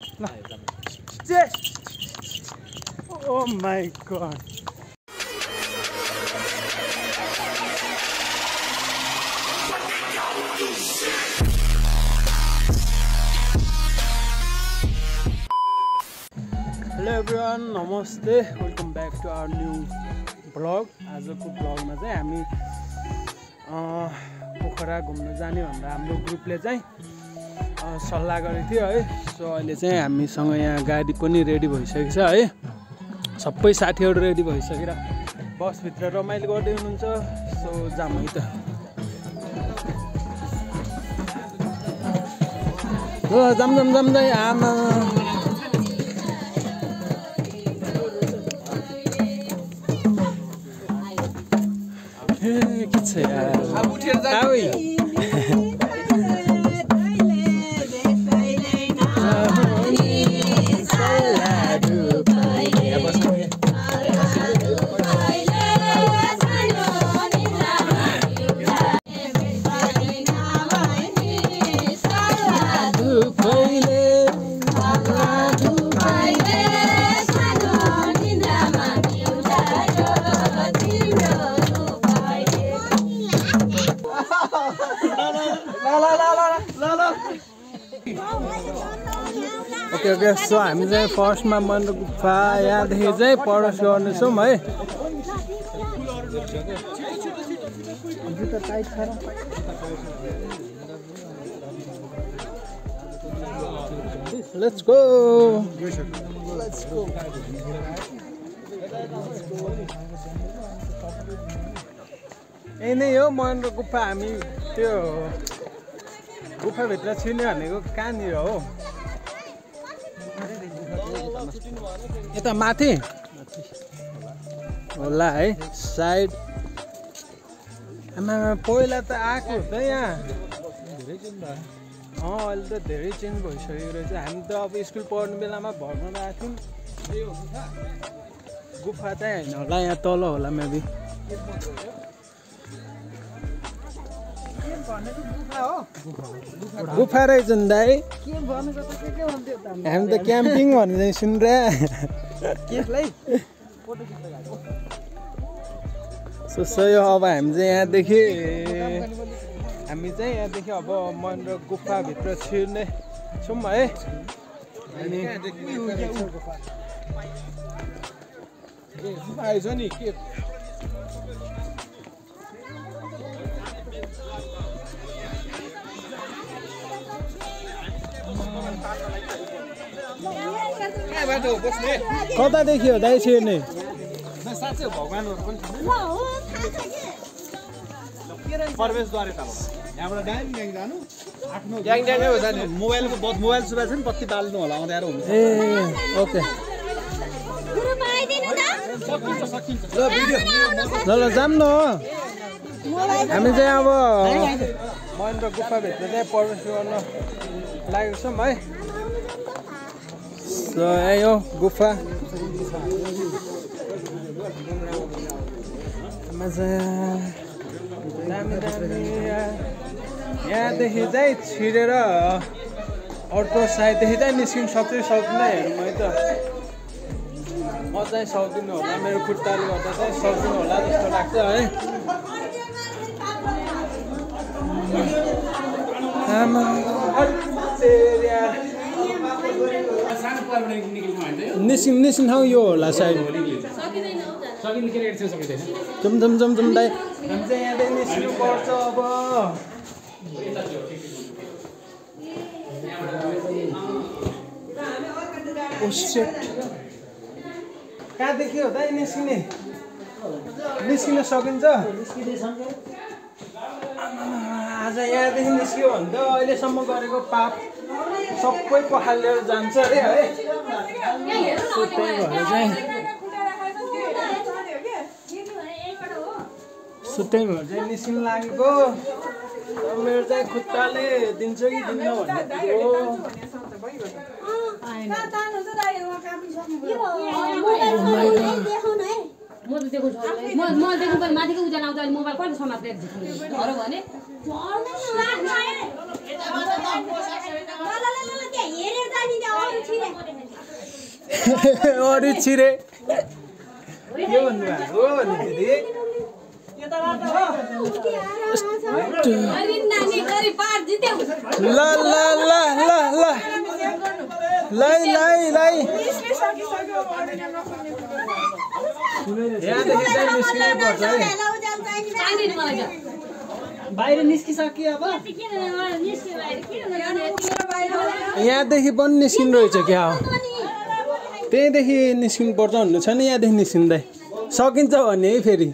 Oh my god. Hello everyone, namaste. Welcome back to our new vlog. आजको vlogमा चाहिँ हामी पोखरा घुम्न जाने भनेर हाम्रो ग्रुपले चाहिँ सल्लाह गरेको थियो है। सो अहिले चाहिँ हामीसँग यहाँ गाडी पनि रेडी भइसकेको छ है। सबै साथीहरु रेडी भइसकेर बस भित्र रमाइलो गर्दै हुनुहुन्छ। सो जाम है त। ल जाम आमा के छ यार अब उठेर जाऊ ओके सो हामी चाहिँ फर्स्टमा मन्दिर गुफा यहाँदेखि चाहिँ प्रवेश गर्नेछौँ है। लेट्स गो यही नै हो मन्दिर गुफा। हामी त्यो गुफाभित्र छिर्ने भनेको कहाँनिर हो? यता माथि होला है साइड। आमा पहिला त आएको त यहाँ अहिले त धेरै चेन्ज भइसकेको रहेछ। हामी त अब स्कुल पढ्ने बेलामा भर्न आएको थियौँ। गुफा चाहिँ होइन होला, यहाँ तल होला मेबी। गुफा रहेछ नि दाइ। हामी त क्याम्पिङ भन्ने सुनिरहे। सो यो अब हामी चाहिँ यहाँदेखि अब मन्दिर गुफाभित्र छिर्ने छौँ है। अनि आएछ नि के कतादेखि हो दाइ छिर्ने? प्रवेशद्वार यहाँबाट ड्याङ जानु ड्याङ हो जाने। मोबाइल सुधा छ नि पत्ती बाल्नु होला आउँदा हुन्छ। ए ओके ल जाम न। हामी चाहिँ अब मन्दिर गुफाभित्र चाहिँ प्रवेश गर्न लागेको छौँ है। सो यही हो गुफा। यहाँदेखि चाहिँ छिरेर अर्को साइडदेखि चाहिँ निस्किनु सक्छु सक्दिनँ हेरौँ है त। म चाहिँ सक्दिनँ होला, मेरो खुट्टाले गर्दा चाहिँ सक्दिनँ होला जस्तो लाग्छ है। आमा निस्किने ठाउँ यो होला साइड। जम दाइ हामी चाहिँ यहाँदेखि निस्किनु पर्छ अब। कहाँदेखि हो दाइ निस्किन सकिन्छ? आज यहाँदेखि निस्क्यो भने त अहिलेसम्म गरेको पाप सबै पखालेर जान्छ अरे है। त्यही भएर चाहिँ निस्किनु लागेको। मेरो चाहिँ खुट्टाले दिन्छ कि दिन्न भन्ने हो। म त देख्छु म देख्नु पनि माथिको उज्यालो आउँछ। अहिले मोबाइल कहिले समात्दै घर भने अरू छिरे के भन्नुभएको हो नि दिदी ल ल ल ल ल लाई लाई लाई यहाँदेखि चाहिँ निस्किनै पर्छ है बाहिर निस्किसक्यो अब यहाँदेखि पनि निस्किनु रहेछ क्या हो त्यहीँदेखि निस्किनु पर्छ भन्नु छ नि यहाँदेखि निस्किँदै सकिन्छ भने है फेरि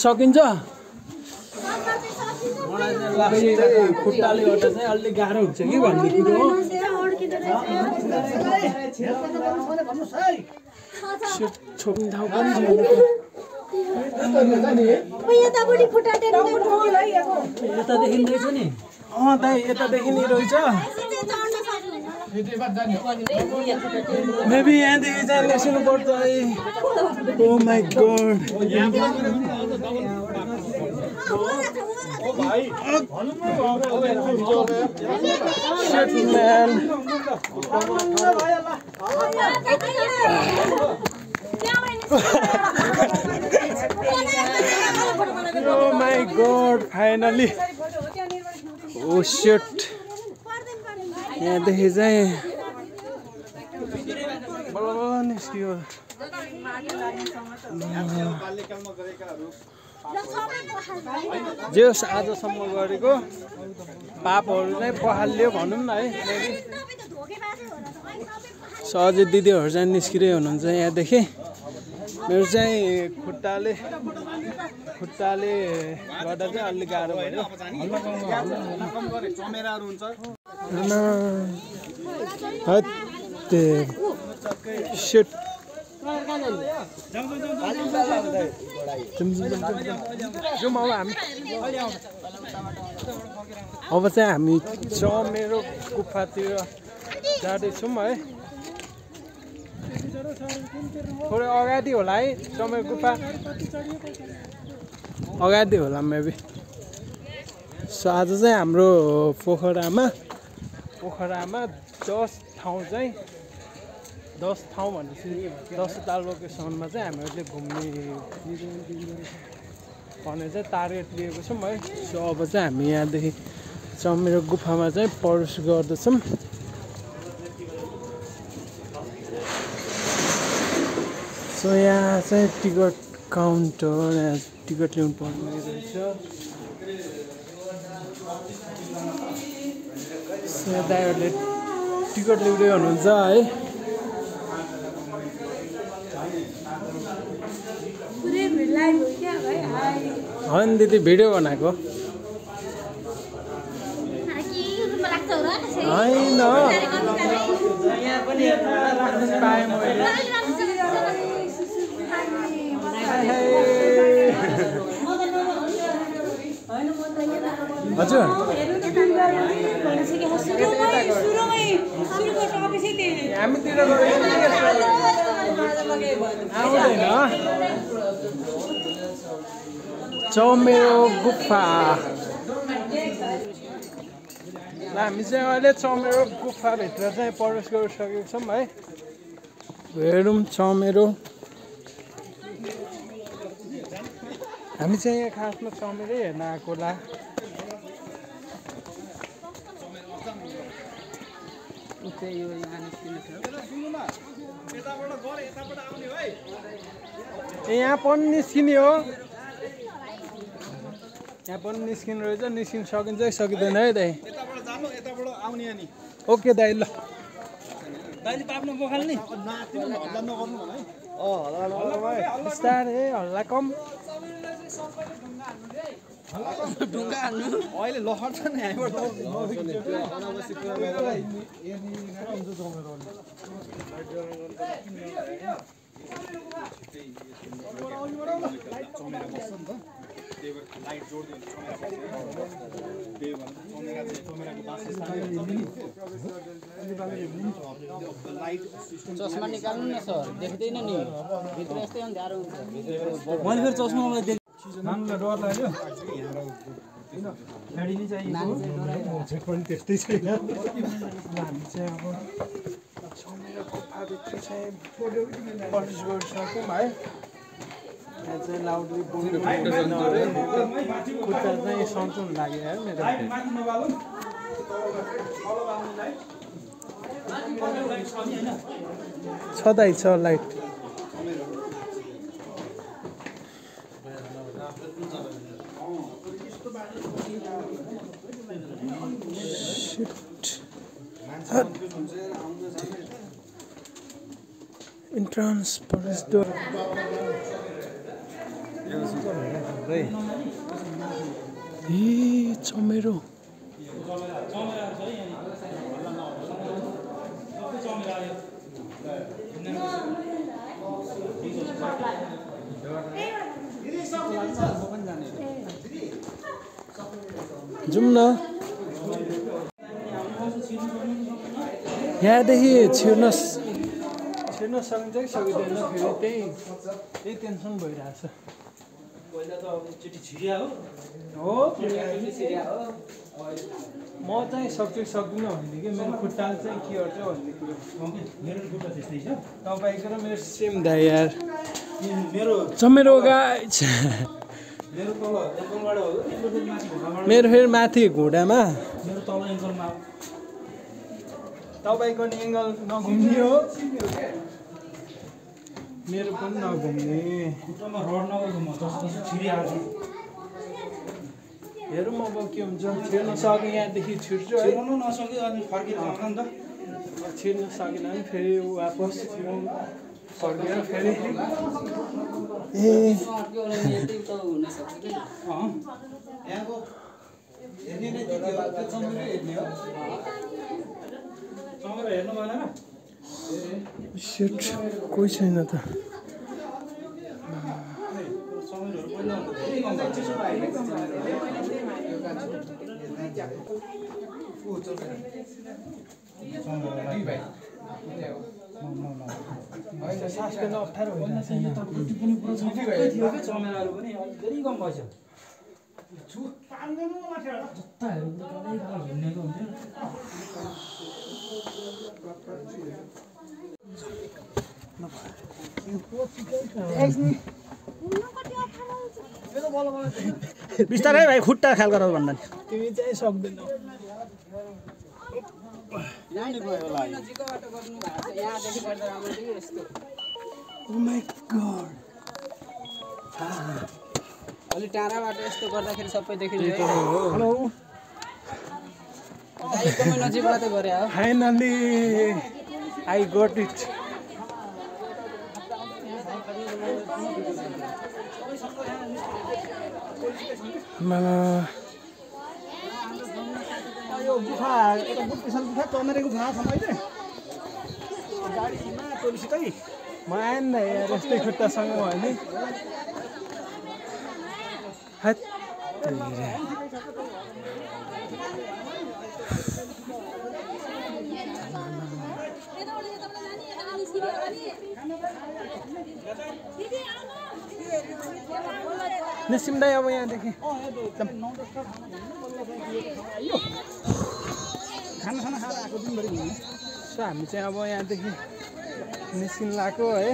सकिन्छ खुट्टाले गर्दा चाहिँ अलिक गाह्रो हुन्छ कि भन्ने कुरो हो छोप्ने ठाउँ पनि यता देखिँदैछ नि दाइ यतादेखि नि रहेछ मेबी यहाँदेखि चाहिँ निस्किनु पर्छ है oh my god Shit, man. Oh my god, finally. Oh shit. यहाँदेखि चाहिँ बल्ल निस्कियो जे होस् आजसम्म गरेको पापहरू चाहिँ पखालियो भनौँ न है सहजै दिदीहरू चाहिँ निस्किँदै हुनुहुन्छ यहाँदेखि मेरो चाहिँ खुट्टाले गर्दा चाहिँ अलिक गाह्रो भयो Shit. अब चाहिँ हामी चमेरो गुफातिर जाँदैछौँ है थोरै अगाडि होला है चमेरो गुफा अगाडि होला मेबी सो आज चाहिँ हाम्रो पोखरामा 10 ठाउँ भनेपछि 10वटा लोकेसनमा चाहिँ हामीहरूले घुम्ने भने चाहिँ टार्गेट लिएको छौँ है सो अब चाहिँ हामी यहाँदेखि चमेरो गुफामा चाहिँ प्रवेश गर्दछौँ सो यहाँ चाहिँ टिकट काउन्टर यहाँ टिकट ल्याउनु पर्ने रहेछ सो दाइहरूले टिकट ल्याउँदै हुनुहुन्छ है होइन दिदी भिडियो बनाएको होइन पाएँ मैले हजुर हामीतिर आउँदैन चमेरो गुफा हामी चाहिँ अहिले चमेरो गुफाभित्र चाहिँ प्रवेश गरिसकेको छौँ है हेरौँ चमेरो हामी चाहिँ यहाँ खासमा चमेरै हेर्न आएको होला यहाँ पनि निस्किने हो यहाँ पनि निस्किनु रहेछ निस्किनु सकिन्छ कि सकिँदैन है दाइ ओके दाइ ल बिस्तारै हल्ला कम अहिले लहर छ नि यहाँबाट लाइट जोड चस्मा निकाल्नु न सर देख्दैन नि भित्र यस्तै अँध्यारो हुन्छ मैले फेरि चस्मा मलाई देख डर लाग्यो गाडी नै चाहिएको छेक पनि त्यस्तै छैन हामी चाहिँ अब चमेरो गुफाभित्र चाहिँ प्रवेश गरिसक्यौँ है यहाँ चाहिँ लाउडली बोल्नु खुट्टा चाहिँ सन्चो लाग्यो है मेरो छँदै छ लाइट entrance प्रवेश द्वार चमेरो जाउँ न यहाँदेखि छिर्न सकिन्छ कि सकिँदैन फेरि त्यही टेन्सन भइरहेछ हो म चाहिँ सक्छु सक्दिनँ भन्ने कि मेरो खुट्टाले चाहिँ के गर्छ भन्ने कुरो मेरो खुट्टा त्यस्तै छ तपाईँको र मेरो सेम दा यार मेरो चमेरो गाइस मेरो फेरि माथि घुँडामा मेरो तल एङ्कलमा तपाईँको नि एङ्गल नघुम्ने हो मेरो पनि नघुम्ने हेरौँ अब के हुन्छ छिर्न सक्यो यहाँदेखि छिर्छु है नसक्यो अनि फर्केर आउँछ नि त छिर्न सकेन भने फेरि वापस फर्केर फेरि हेर्नु भएन कोही छैन त सास फेर्न अप्ठ्यारो चमेराहरू पनि धेरै कम भएछ बिस्तारै भाइ खुट्टा ख्याल गर भन्दा नि तिमी चाहिँ सक्दैनौ Oh my God. अलि टाढाबाट यस्तो गर्दाखेरि सबै देखिन्छ हेलो एकदमै नजिकबाट गरे हो फाइनली आई गट इट यो गुफा एउटा बुद्धिसल गुफा चमेरे गुफा छ मैले गाडीमा टोलीसितै म आएन न यार यस्तै खुट्टासँग भयो नि निस्किँदै अब यहाँदेखि खाना खाएर आएको दिनभरि घुम्ने सो हामी चाहिँ अब यहाँदेखि निस्किन लाग्यो है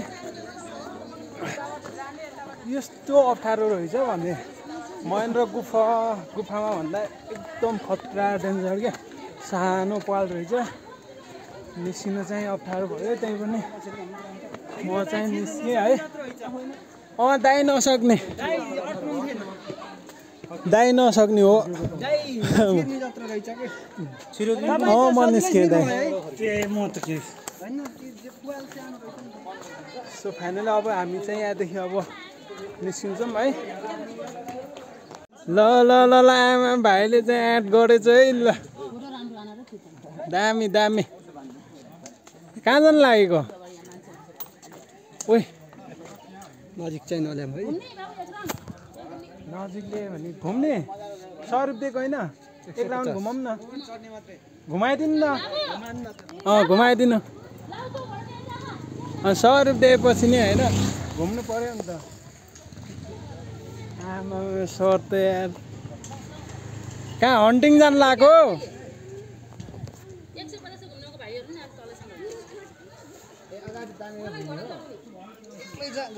यस्तो अप्ठ्यारो रहेछ भने महेन्द्र गुफामा भन्दा एकदम खतरा डेन्जर क्या सानो पाल रहेछ निस्किन चाहिँ अप्ठ्यारो भयो त्यही पनि म चाहिँ निस्केँ है दाइ नसक्ने हो म निस्केँ दाइ सो फाइनली अब हामी चाहिँ यहाँदेखि अब निस्किन्छौँ है ल आमा भाइले चाहिँ एड गरेछ है ल दामी कहाँ जानु लागेको ओइ नजिक चाहिँ नल्याम है नजिकले भने घुम्ने 100 रुपियाँ होइन एक राउन्ड घुमाउँ न घुमाइदिनु न घुमाइदिनु 100 रुपियाँ पछि नि होइन घुम्नु पर्यो नि त आमा सर त यार कहाँ हन्टिङ जानु लाग्यो?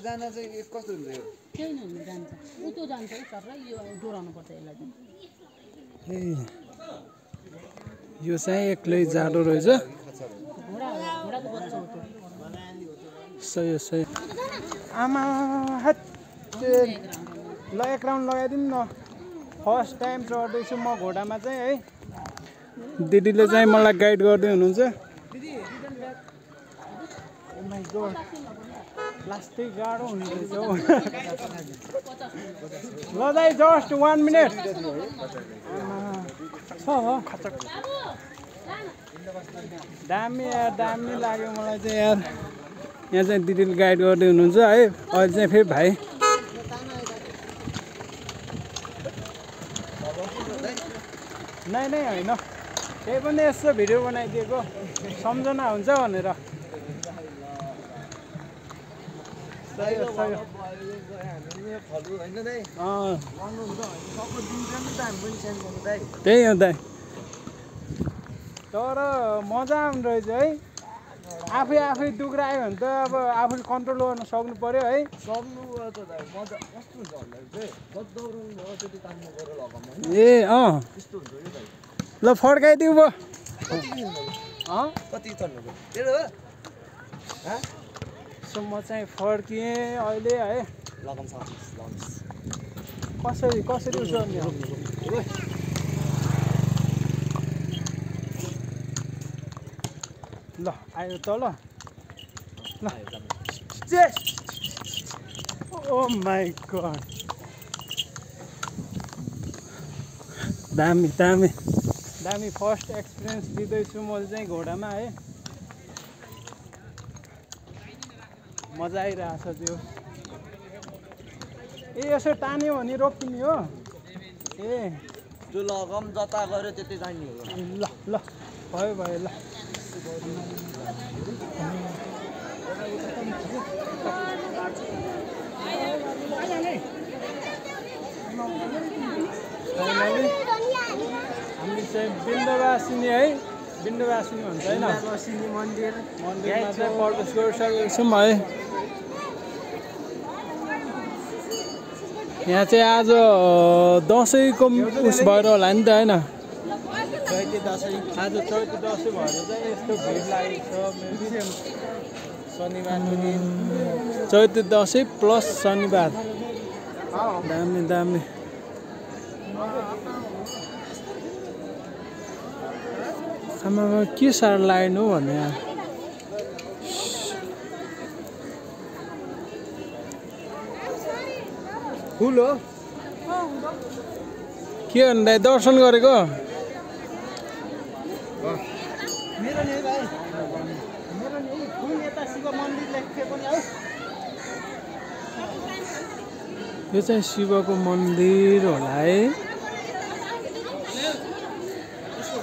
जान चाहिँ कस्तो हुन्छ यो? केही नहुनु जान्छ उतो जान्छ सर यो डोराउनु पर्छ यसलाई चाहिँ यो चाहिँ एक्लै जाडो रहेछ। घोडाको बच्चा हो त्यो सही सही। आमा ल एक राउन्ड लगाइदिउँ न। फर्स्ट टाइम चढ्दैछु म घोडामा चाहिँ है। दिदीले चाहिँ मलाई गाइड गर्दै हुनुहुन्छ। प्लास्टिक गाडो हुँदैछ हौ। ल दाइ जस्ट 1 मिनट छ हो। दामी यार दामी लाग्यो मलाई चाहिँ यार। यहाँ चाहिँ दिदीले गाइड गर्दै हुनुहुन्छ है। अहिले चाहिँ फेरि भाइ नै नै होइन त्यही पनि यस्तो भिडियो बनाइदिएको सम्झना हुन्छ भनेर। त्यही हो दाइ। तर मजा आउँदो रहेछ है। आफै दुख्रायो भने त अब आफूले कन्ट्रोल गर्न सक्नु पर्यो है। ए अँ ल फर्काइदिऊ भयो। सो म चाहिँ फर्किएँ अहिले है। कसरी उस्याउने ल आयो त ल ओ माई गड दामी दामी दामी फर्स्ट एक्सपिरियन्स दिँदैछु म चाहिँ घोडामा है। मजा आइरहेछ त्यो। ए यसो तान्यो भने रोकिने हो। ए जो लगम जता गऱ्यो त्यति जाने हो। ल ल भयो भयो ल। हामी चाहिँ बिन्दवासिनी है। बिन्दवासिनी भन्छ होइन मन्दिरमा चाहिँ प्रवेश गरिसकेको छौँ है। यहाँ चाहिँ आज दसैँको उस भएर होला नि त होइन। आज चैते दसैँ भएर चाहिँ यस्तो भिड लागेको छ। शनिबार पनि चैते दसैँ प्लस शनिबार। दामी दामी। आमामा के साह्रो लाग्नु भने फुल हो के भन्दा दर्शन गरेको। मेरो नि भाइ मेरो नि फुल यता शिव मन्दिर लेख्थे पनि है। यो चाहिँ शिवको मन्दिर होला है।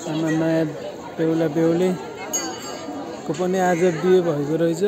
नयाँ बेहुला बेहुलीको पनि आज बिहे भएको रहेछ।